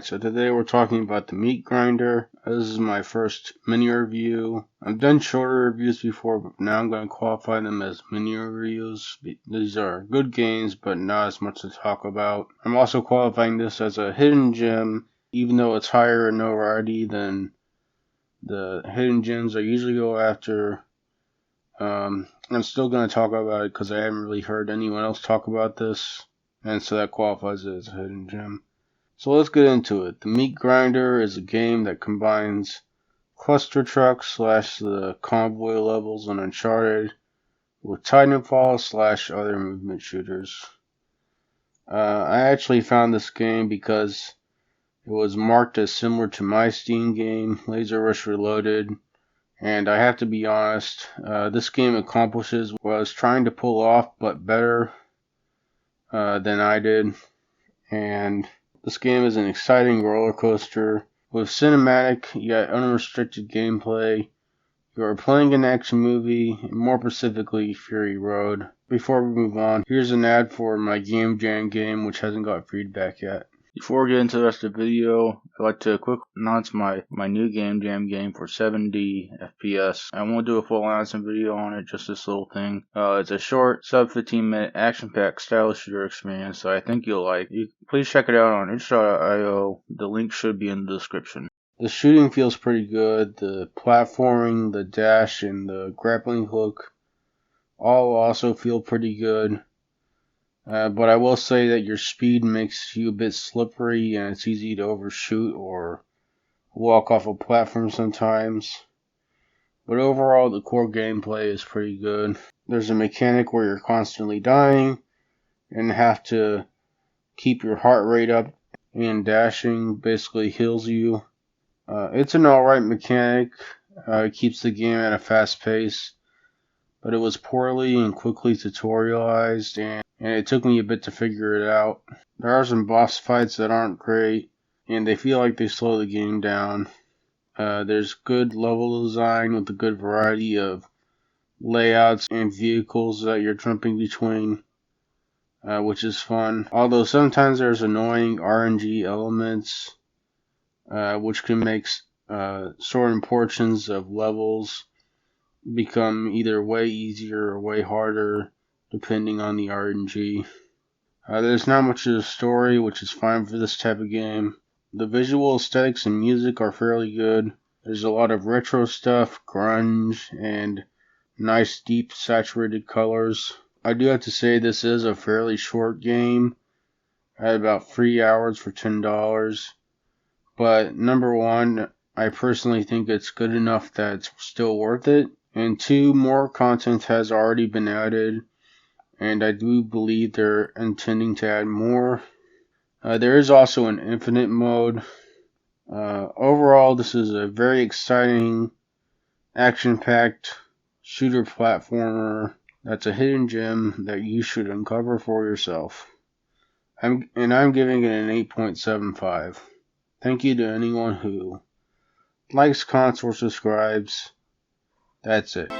Alright, so today we're talking about the Meatgrinder. This is my first mini review. I've done shorter reviews before, but now I'm going to qualify them as mini reviews. These are good games, but not as much to talk about. I'm also qualifying this as a hidden gem, even though it's higher in notoriety than the hidden gems I usually go after. I'm still going to talk about it because I haven't really heard anyone else talk about this, and so that qualifies it as a hidden gem. So let's get into it. The Meatgrinder is a game that combines cluster trucks / the convoy levels in Uncharted with Titanfall / other movement shooters. I actually found this game because it was marked as similar to my Steam game, Laser Rush Reloaded, and I have to be honest, this game accomplishes what I was trying to pull off, but better than I did. And this game is an exciting roller coaster with cinematic yet unrestricted gameplay. You are playing an action movie, more specifically Fury Road. Before we move on, here's an ad for my Game Jam game, which hasn't got feedback yet. Before we get into the rest of the video, I'd like to quickly announce my new Game Jam game for 70 FPS. I won't do a full announcement video on it, just this little thing. It's a short, sub 15 minute, action-packed, stylish shooter experience that I think you'll like. Please check it out on itch.io. The link should be in the description. The shooting feels pretty good. The platforming, the dash, and the grappling hook all also feel pretty good. But I will say that your speed makes you a bit slippery and it's easy to overshoot or walk off a platform sometimes. But overall, the core gameplay is pretty good. There's a mechanic where you're constantly dying and have to keep your heart rate up, and dashing basically heals you. It's an alright mechanic. It keeps the game at a fast pace, but it was poorly and quickly tutorialized, and it took me a bit to figure it out. There are some boss fights that aren't great, and they feel like they slow the game down. There's good level design with a good variety of layouts and vehicles that you're jumping between, which is fun. Although sometimes there's annoying RNG elements, which can make certain portions of levels become either way easier or way harder, depending on the RNG. There's not much of the story, which is fine for this type of game. The visual aesthetics and music are fairly good. There's a lot of retro stuff, grunge, and nice deep saturated colors. I do have to say this is a fairly short game, at about 3 hours for $10. But number one, I personally think it's good enough that it's still worth it. And two, more content has already been added, and I do believe they're intending to add more. There is also an infinite mode. Overall, this is a very exciting, action-packed shooter platformer that's a hidden gem that you should uncover for yourself. I'm giving it an 8.75. Thank you to anyone who likes, comments, or subscribes. That's it.